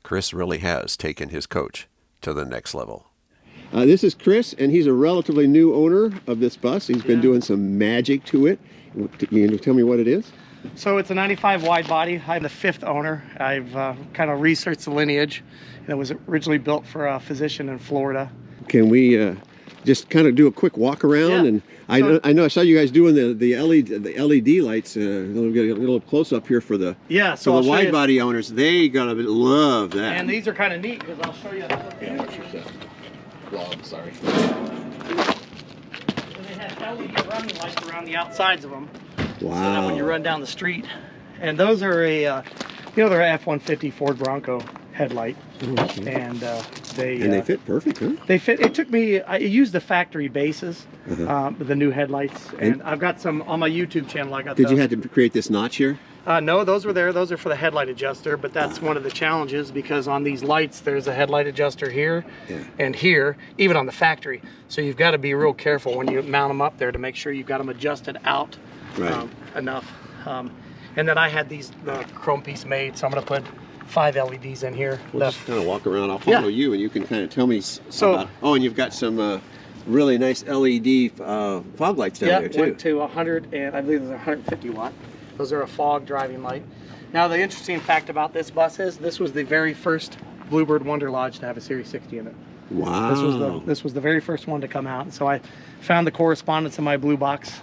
Chris really has taken his coach to the next level. This is Chris, and he's a relatively new owner of this bus. He's been doing some magic to it. You can tell me what it is? So it's a 95 wide body. I'm the 5th owner. I've kind of researched the lineage. And it was originally built for a physician in Florida. Can we just kind of do a quick walk around? And I know I saw you guys doing the LED lights. We'll get a little close up here for the so the wide body owners. They gotta love that. And these are kind of neat because I'll show you. Yeah, what's your set? Well, I'm sorry. So they have LED running lights around the outsides of them. Wow. So that when you run down the street, and those are a, they're an F-150 Ford Bronco headlight, and they fit perfect, huh? They fit. It took me. I used the factory bases, the new headlights, and I've got some on my YouTube channel. I got. Did you have to create this notch here? No, those were there. Those are for the headlight adjuster, but that's one of the challenges because on these lights, there's a headlight adjuster here and here, even on the factory. So you've got to be real careful when you mount them up there to make sure you've got them adjusted out enough. And then I had the chrome piece made, so I'm going to put 5 LEDs in here. We'll just kind of walk around. I'll follow you, and you can kind of tell me about. Oh, and you've got some really nice LED fog lights down there too. Went to 100, and I believe there's 150 watt. Those are a fog driving light. Now the interesting fact about this bus is this was the very first Bluebird Wanderlodge to have a Series 60 in it. Wow. This was the very first one to come out. And so I found the correspondence in my blue box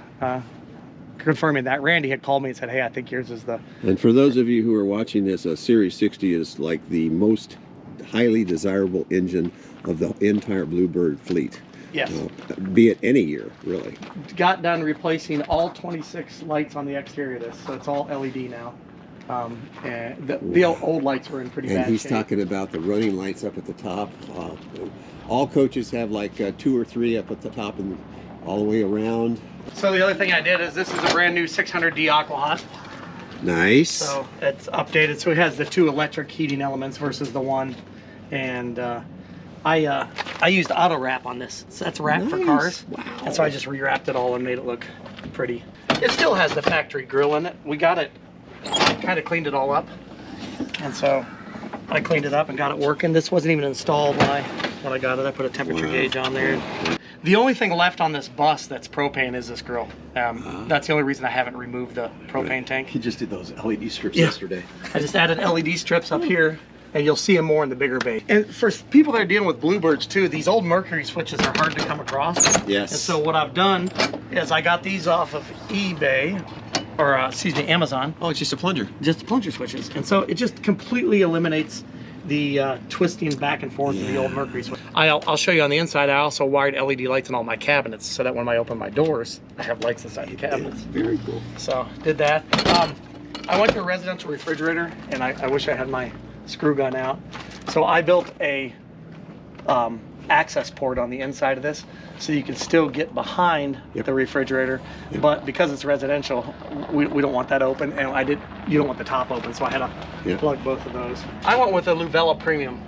confirming that. Randy had called me and said, hey, I think yours is the... And for those of you who are watching this, a Series 60 is like the most highly desirable engine of the entire Bluebird fleet. Yes. Be it any year, really. Got done replacing all 26 lights on the exterior of this, so it's all LED now. And the old lights were in pretty bad shape. And he's talking about the running lights up at the top. All coaches have like 2 or 3 up at the top and all the way around. So the other thing I did is this is a brand new 600D Aqua Hot. Nice. So it's updated. So it has the 2 electric heating elements versus the 1. And I used auto wrap on this. So that's wrap for cars. Wow. And so I just rewrapped it all and made it look pretty. It still has the factory grill in it. We got it, kind of cleaned it all up. And so I cleaned it up and got it working. This wasn't even installed when I got it. I put a temperature gauge on there. The only thing left on this bus that's propane is this grill. That's the only reason I haven't removed the propane tank. He just did those LED strips yesterday. I just added LED strips up here, and you'll see them more in the bigger bay. And for people that are dealing with Bluebirds too, these old Mercury switches are hard to come across. Yes. And so what I've done is I got these off of eBay, or excuse me, Amazon. Oh, it's just a plunger. Just plunger switches. And so it just completely eliminates the twisting back and forth of the old Mercury switch. I'll show you on the inside. I also wired LED lights in all my cabinets so that when I open my doors, I have lights inside the cabinets. Very cool. So did that. I went to a residential refrigerator, and I wish I had my screw gun out. So I built a access port on the inside of this so you can still get behind the refrigerator, but because it's residential, we don't want that open, and you don't want the top open, so I had to plug both of those. I went with a Luvella Premium.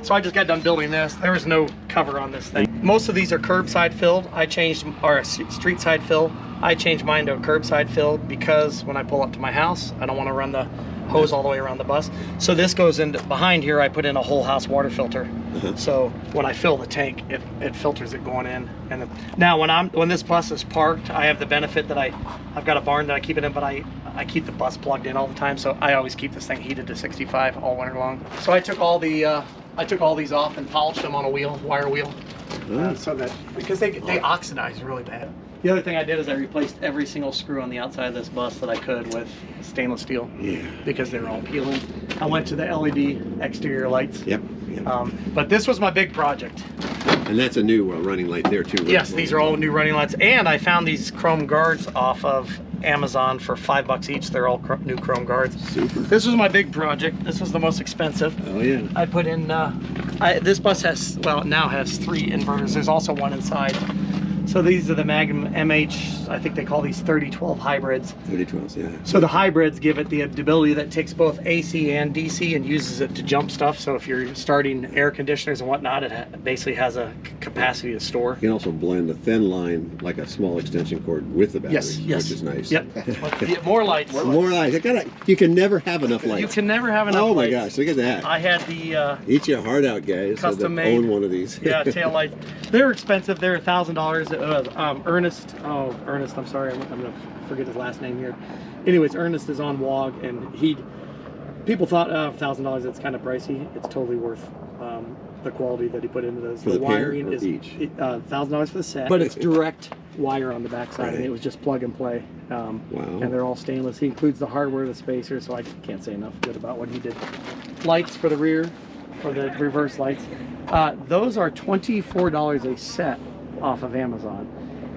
So I just got done building this. There was no cover on this thing. Most of these are curbside filled. I changed, or street side fill. I changed mine to a curbside fill because when I pull up to my house, I don't want to run the hose all the way around the bus. So this goes into behind here. I put in a whole house water filter. So when I fill the tank, it filters it going in. And then, now when this bus is parked, I have the benefit that I've got a barn that I keep it in, but I keep the bus plugged in all the time. So I always keep this thing heated to 65 all winter long. So I took all these off and polished them on a wire wheel, so that because they oxidize really bad. The other thing I did is I replaced every single screw on the outside of this bus that I could with stainless steel. Because they were all peeling. I went to the LED exterior lights. But this was my big project. And that's a new running light there too, right? Yes, these are all new running lights. And I found these chrome guards off of Amazon for $5 each. They're all new chrome guards. Super. This was my big project. This was the most expensive. Oh yeah. I put in, this bus has, well, now has 3 inverters. There's also one inside. So these are the Magnum MH, I think they call these 3012 hybrids. 3012s, yeah. So the hybrids give it the ability that takes both AC and DC and uses it to jump stuff. So if you're starting air conditioners and whatnot, it basically has a capacity to store. You can also blend a thin line, like a small extension cord, with the battery, yes. which is nice. Yep. More lights. More lights. You can never have enough lights. You can never have enough lights. Oh my lights. gosh, look at that. I had the... Eat your heart out, guys. Custom that made. Own one of these. Yeah, tail lights. They're expensive. They're $1,000. Ernest, I'm sorry, I'm gonna forget his last name here. Anyways, Ernest is on WOG, and people thought $1,000, it's kind of pricey. It's totally worth the quality that he put into those. For the wiring is each $1,000 for the set, but it's direct wire on the backside, right. and it was just plug and play. Wow. And they're all stainless. He includes the hardware, the spacers, so I can't say enough good about what he did. Lights for the rear, for the reverse lights. Those are $24 a set off of Amazon.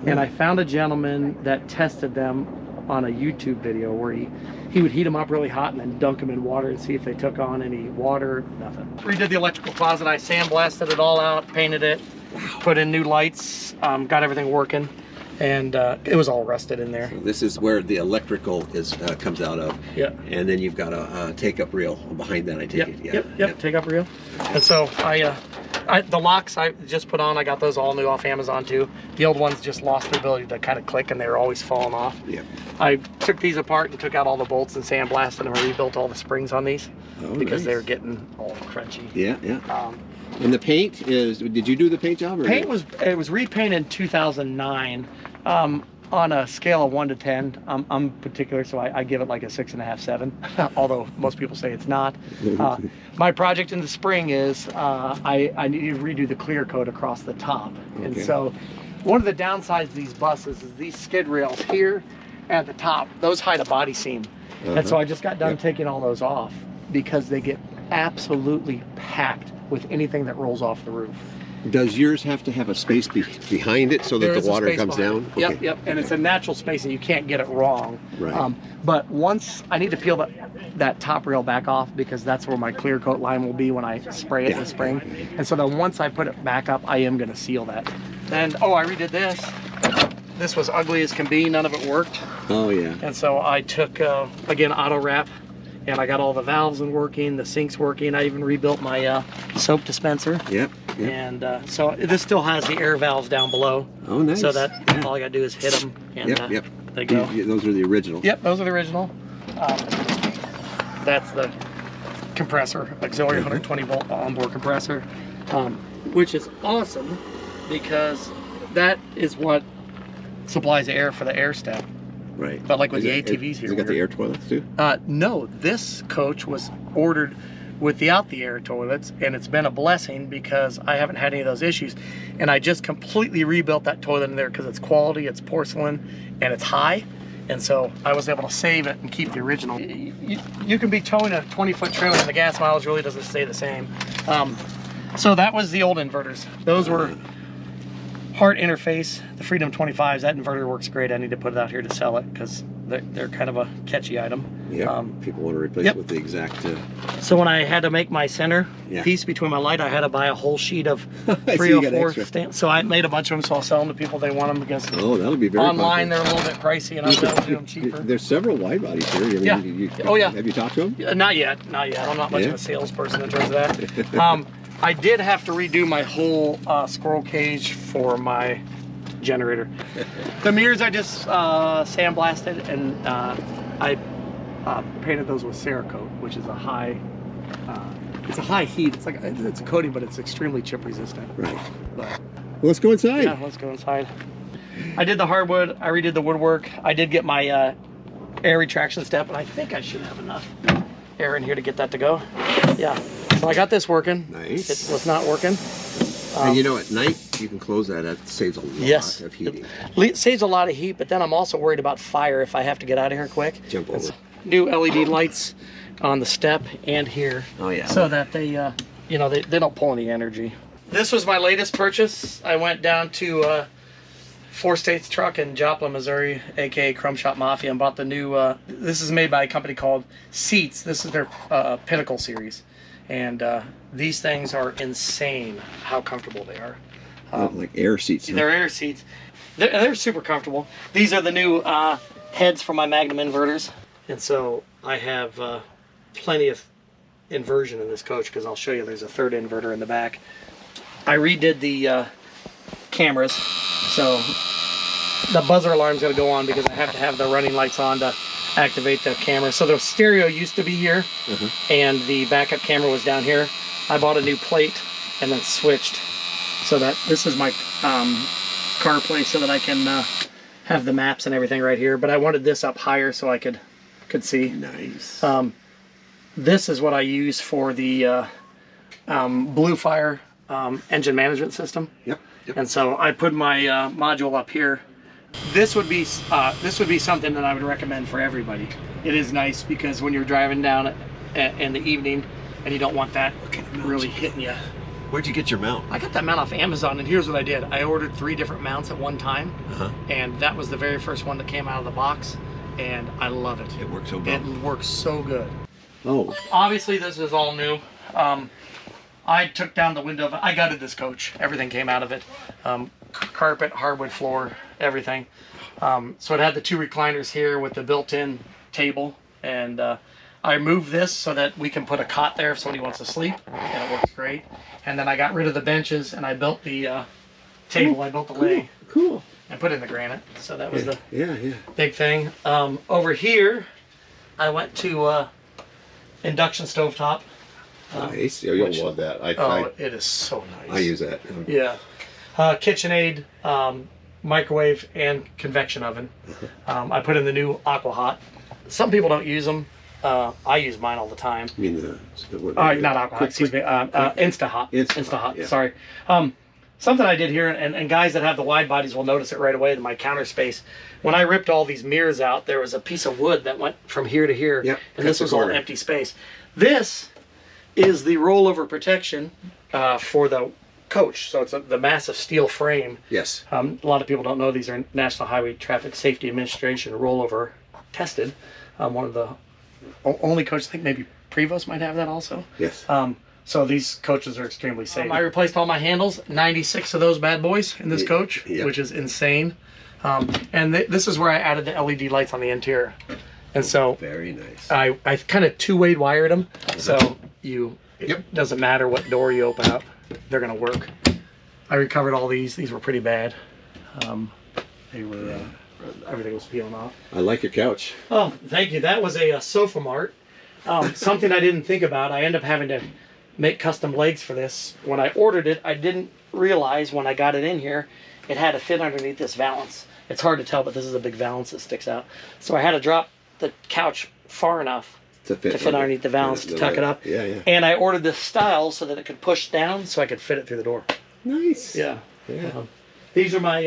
And I found a gentleman that tested them on a YouTube video where he would heat them up really hot and then dunk them in water and see if they took on any water. Nothing. Redid the electrical closet. I sandblasted it all out, painted it, put in new lights, got everything working, and it was all rusted in there. So this is where the electrical comes out of. Yeah. And then you've got a take-up reel behind that, I take it. Yep. Take up reel. And so the locks I just put on, I got those all new off Amazon too. The old ones just lost the ability to kind of click, and they were always falling off. Yeah. I took these apart and took out all the bolts and sandblasted them and rebuilt all the springs on these because they were getting all crunchy. Yeah. And the paint is, did you do the paint job? Or Paint was repainted in 2009. On a scale of 1 to 10, I'm particular, so I give it like a 6.5, 7. Although most people say it's not. My project in the spring is I need to redo the clear coat across the top, and so one of the downsides of these buses is these skid rails here at the top. Those hide a body seam, and so I just got done taking all those off because they get absolutely packed with anything that rolls off the roof. Does yours have to have a space behind it so that the water comes down? Yep. And it's a natural space and you can't get it wrong. Right. But once I need to peel that top rail back off because that's where my clear coat line will be when I spray it in the spring. And so then once I put it back up, I am going to seal that. And I redid this. This was ugly as can be. None of it worked. Oh yeah. And so I took again auto wrap. And I got all the valves working, the sinks working. I even rebuilt my soap dispenser. Yep. And so this still has the air valves down below. Oh, nice. So that all I got to do is hit them, and they go. Those are the original. Yep, those are the original. That's the compressor, auxiliary 120 volt onboard compressor, which is awesome because that is what supplies the air for the air step. Right. But like with the ATVs here. You got the air toilets too? No, this coach was ordered without the air toilets, and it's been a blessing because I haven't had any of those issues. And I just completely rebuilt that toilet in there because it's quality, it's porcelain, and it's high. And so I was able to save it and keep the original. You can be towing a 20-foot trailer and the gas mileage really doesn't stay the same. So that was the old inverters. Those were Hart interface, the Freedom 25s. That inverter works great. I need to put it out here to sell it because they're kind of a catchy item. Yeah, people want to replace it with the exact... So when I had to make my center piece between my light, I had to buy a whole sheet of 304 stamps. So I made a bunch of them, so I'll sell them to people if they want them because that'll be very online popular. they're a little bit pricey, and I'll be able to do them cheaper. There's several wide bodies here. I mean, Have you talked to them? Not yet. I'm not much of a salesperson in terms of that. I did have to redo my whole squirrel cage for my generator. The mirrors I just sandblasted, and I painted those with Cerakote, which is a high heat. It's a coating, but it's extremely chip resistant. Right. Well, let's go inside. Yeah, let's go inside. I did the hardwood. I redid the woodwork. I did get my air retraction step, and I think I should have enough air in here to get that to go. Yeah. So I got this working. Nice. It was not working. And at night you can close that. That saves a lot of heating. It saves a lot of heat, but then I'm also worried about fire if I have to get out of here quick. Jump over. New LED lights on the step and here. Oh yeah. So that they, they don't pull any energy. This was my latest purchase. I went down to Four States Truck in Joplin, Missouri, aka Chrome Shop Mafia, and bought the new. This is made by a company called Seats. This is their Pinnacle series. And these things are insane how comfortable they are. Like air seats. They're air seats. they're super comfortable. These are the new heads for my Magnum inverters. And so I have plenty of inversion in this coach because I'll show you there's a third inverter in the back. I redid the cameras, so the buzzer alarm's going to go on because I have to have the running lights on to activate the camera. So the stereo used to be here, and the backup camera was down here. I bought a new plate and then switched so that this is my CarPlay so that I can have the maps and everything right here. But I wanted this up higher so I could see. Nice. This is what I use for the Blue Fire engine management system. Yep. And so I put my module up here. This would be something that I would recommend for everybody. It is nice because when you're driving down in the evening and you don't want that really hitting you. Where'd you get your mount? I got that mount off Amazon, and here's what I did. I ordered 3 different mounts at one time, and that was the very first one that came out of the box, and I love it. It works so good. It works so good. Oh. Obviously, this is all new. I took down the window. I gutted this coach. Everything came out of it. Carpet, hardwood floor, everything. So it had the 2 recliners here with the built-in table, and I moved this so that we can put a cot there if somebody wants to sleep, and it works great. And then I got rid of the benches, and I built the table. I built the leg. Cool. And put in the granite. So that was the yeah. big thing. Over here, I went to induction stovetop. Nice. You'll love that. It is so nice. I use that. Yeah. KitchenAid, microwave, and convection oven. I put in the new Aqua Hot. Some people don't use them. I use mine all the time. I mean not Aqua Hot, excuse me. Insta Hot. Insta Hot. Yeah. Sorry. Something I did here, and guys that have the wide bodies will notice it right away in my counter space. When I ripped all these mirrors out, there was a piece of wood that went from here to here, and this was all empty space. This is the rollover protection for the coach. So it's the massive steel frame. Yes. A lot of people don't know these are National Highway Traffic Safety Administration rollover tested. One of the only coaches, I think maybe Prevost might have that also. Yes. So these coaches are extremely safe. I replaced all my handles, 96 of those bad boys in this coach, which is insane. And this is where I added the LED lights on the interior. And so very nice. I kind of 2-way wired them, so it doesn't matter what door you open up, they're gonna work. I recovered all these. These were pretty bad. They were everything was peeling off. I like your couch. Oh, thank you. That was a Sofa Mart. Something I didn't think about. I end up having to make custom legs for this. When I ordered it, I didn't realize when I got it in here, it had to fit underneath this valance. It's hard to tell, but this is a big valance that sticks out. So I had to drop the couch far enough to fit underneath the valance to tuck it up. Yeah. And I ordered this style so that it could push down so I could fit it through the door. Nice. Yeah. These are my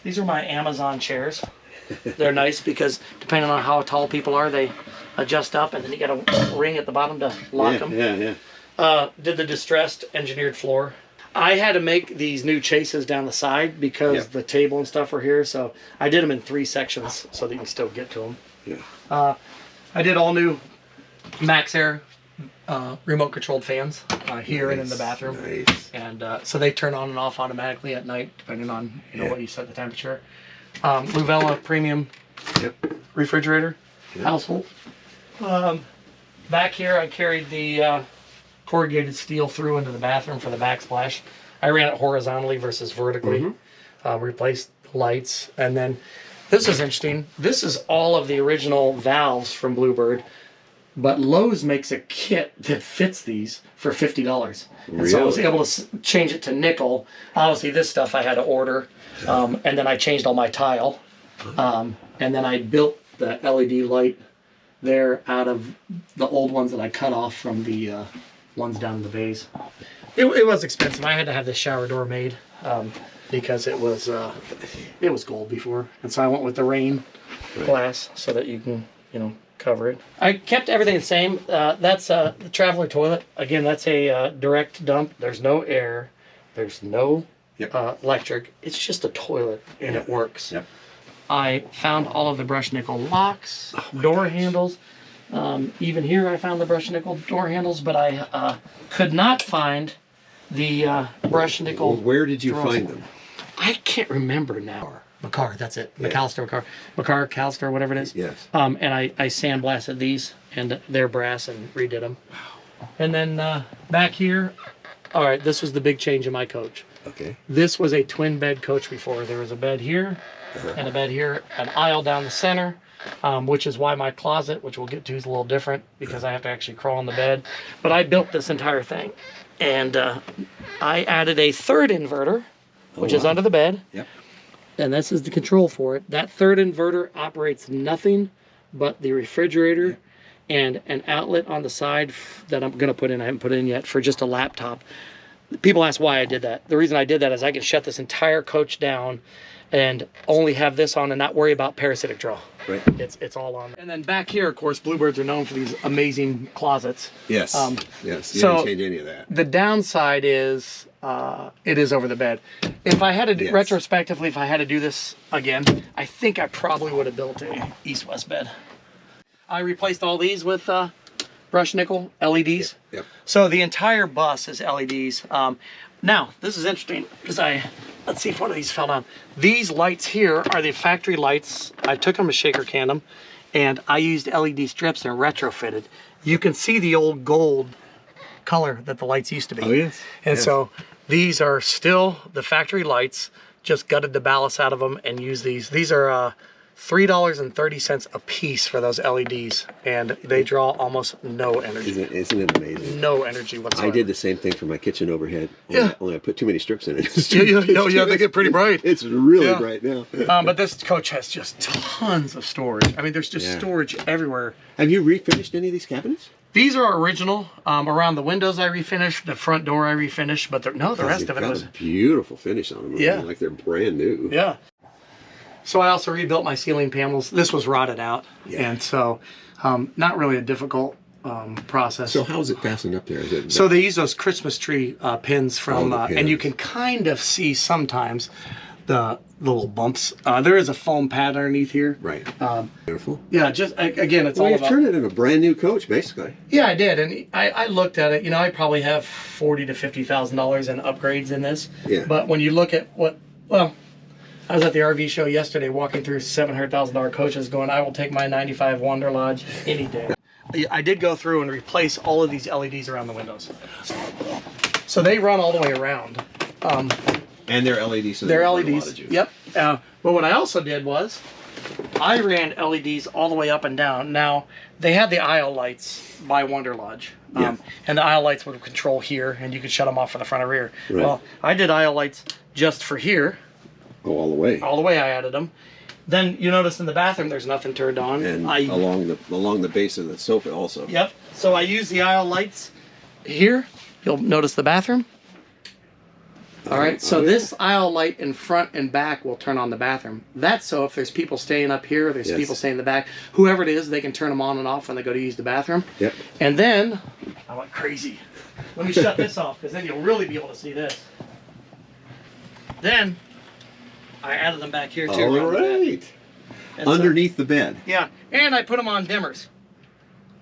Amazon chairs. They're nice because depending on how tall people are, they adjust up, and then you got a ring at the bottom to lock them. Yeah. Did the distressed engineered floor. I had to make these new chases down the side because the table and stuff were here, so I did them in 3 sections so that you can still get to them. Yeah. I did all new Max Air remote controlled fans here and in the bathroom. Nice. And so they turn on and off automatically at night depending on what you set the temperature. Luvella premium refrigerator household. Back here I carried the corrugated steel through into the bathroom for the backsplash. I ran it horizontally versus vertically. Replaced the lights, and then this is interesting. This is all of the original valves from Bluebird, but Lowe's makes a kit that fits these for $50. And so I was able to change it to nickel. Obviously this stuff I had to order, and then I changed all my tile, and then I built the LED light there out of the old ones that I cut off from the ones down in the bays. It was expensive. I had to have this shower door made because it was gold before, and so I went with the rain glass so that you can cover it. I kept everything the same. That's the traveler toilet. Again, that's a direct dump. There's no air. There's no electric. It's just a toilet, and it works. I found all of the brushed nickel locks, door handles. Even here I found the brushed nickel door handles, but I could not find the brushed nickel. Where did you find them? I can't remember now. McCarr, that's it. Yeah. McCallister, whatever it is. Yes. And I sandblasted these, and they're brass, and redid them. Wow. And then back here, all right, this was the big change in my coach. Okay. This was a twin bed coach before. There was a bed here and a bed here, an aisle down the center, which is why my closet, which we'll get to, is a little different because I have to actually crawl on the bed. But I built this entire thing, and I added a third inverter, which is under the bed. Yep. And this is the control for it. That third inverter operates nothing but the refrigerator and an outlet on the side that I'm going to put in. I haven't put in yet for just a laptop. People ask why I did that. The reason I did that is I can shut this entire coach down and only have this on and not worry about parasitic draw. Right. It's all on. And then back here, of course, Bluebirds are known for these amazing closets. Yes. Yes. You so didn't change any of that. The downside is it is over the bed. If I had to do, retrospectively, if I had to do this again, I think I probably would have built a east-west bed. I replaced all these with brushed nickel LEDs. Yep. So the entire bus is LEDs. Now, this is interesting because let's see if one of these fell down. These lights here are the factory lights. I took them to shaker can them, and I used LED strips and retrofitted. You can see the old gold color that the lights used to be. Oh, yes. And so these are still the factory lights, just gutted the ballast out of them and used these. These are $3.30 a piece for those LEDs, and they draw almost no energy. Isn't it amazing? No energy whatsoever. I did the same thing for my kitchen overhead. Only I put too many strips in it. They get pretty bright. It's really bright now. But this coach has just tons of storage. I mean, there's just storage everywhere. Have you refinished any of these cabinets? These are original. Around the windows I refinished, the front door I refinished, but the rest of it was a beautiful finish on them. Yeah. Like they're brand new. Yeah. So I also rebuilt my ceiling panels. This was rotted out, and so not really a difficult process. So how is it fastened up there? So they use those Christmas tree pins from, pins. and you can kind of see sometimes the little bumps. There is a foam pad underneath here. Right. Beautiful. Yeah, just again, it's all you've about... turned it into a brand new coach, basically. Yeah, I did, and I looked at it. You know, I probably have $40,000 to $50,000 in upgrades in this. Yeah. But when you look at I was at the RV show yesterday walking through $700,000 coaches going, I will take my 95 Wanderlodge any day. I did go through and replace all of these LEDs around the windows. So they run all the way around. And they're LEDs. So they're LEDs, yep. But what I also did was I ran LEDs all the way up and down. Now, they had the aisle lights by Wanderlodge. And the aisle lights would control here, and you could shut them off for the front or rear. Right. Well, I did aisle lights just for here. Oh, all the way. All the way I added them. Then you notice in the bathroom there's nothing turned on. And along the base of the sofa also. Yep. So I use the aisle lights here. You'll notice the bathroom. All right. So this aisle light in front and back will turn on the bathroom. That's so if there's people staying up here, there's people staying in the back, whoever it is, they can turn them on and off when they go to use the bathroom. Yep. And then I went crazy. Let me shut this off because then you'll really be able to see this. Then I added them back here too. All right. Underneath the bed. Yeah, and I put them on dimmers.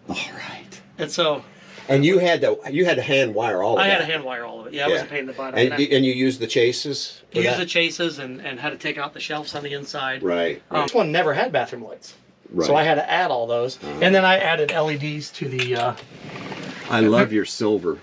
All right. And so. And you had to hand wire all of it. I had to hand wire all of it. Yeah, I wasn't paying the butt. And you used the chases? Used the chases and had to take out the shelves on the inside. Right. This one never had bathroom lights. Right. So I had to add all those. And then I added LEDs to the... I love your silver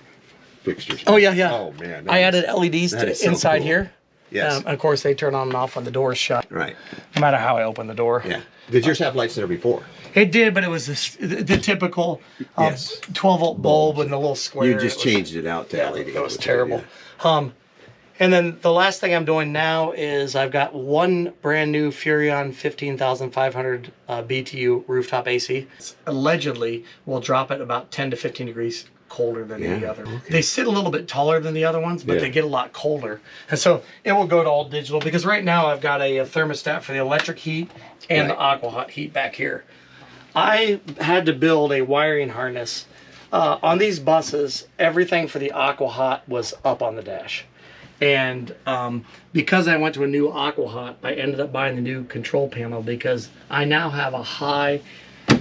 fixtures. Oh, yeah, yeah. Oh, man. I added LEDs to inside here. Yes. And of course, they turn on and off when the door is shut. Right. No matter how I open the door. Yeah. Did yours have lights there before? It did, but it was the typical 12-volt bulb with the little square. You just changed it out to LED. It was terrible. And then the last thing I'm doing now is I've got one brand new Furrion 15,500 BTU rooftop AC. Allegedly will drop it about 10 to 15 degrees colder than any other. Okay. They sit a little bit taller than the other ones, but they get a lot colder. And so it will go to all digital because right now I've got a thermostat for the electric heat and the aqua hot heat back here. I had to build a wiring harness. On these buses, everything for the aqua hot was up on the dash. And because I went to a new aqua hot, I ended up buying the new control panel because I now have a high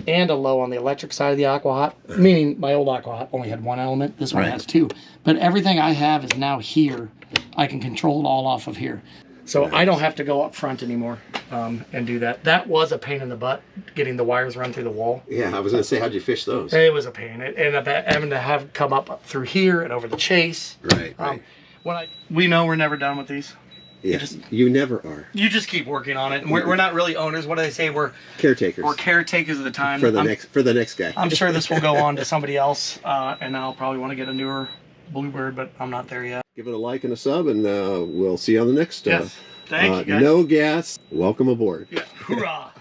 and a low on the electric side of the aqua hot, meaning my old aqua hot only had one element. This one has two. But everything I have is now here. I can control it all off of here. So Nice. I don't have to go up front anymore and do that. That was a pain in the butt, getting the wires run through the wall. Yeah, I was going to say, how'd you fish those? It was a pain. It ended up having to have come up through here and over the chase. Right, right. We know we're never done with these. Yeah, you never are. You just keep working on it. And we're not really owners. What do they say? We're Caretakers. We're caretakers of the time. For the next guy. I'm sure this will go on to somebody else, and I'll probably want to get a newer Bluebird, but I'm not there yet. Give it a like and a sub, and we'll see you on the next. Yes. Thank you, guys. No gas. Welcome aboard. Yeah. Hoorah.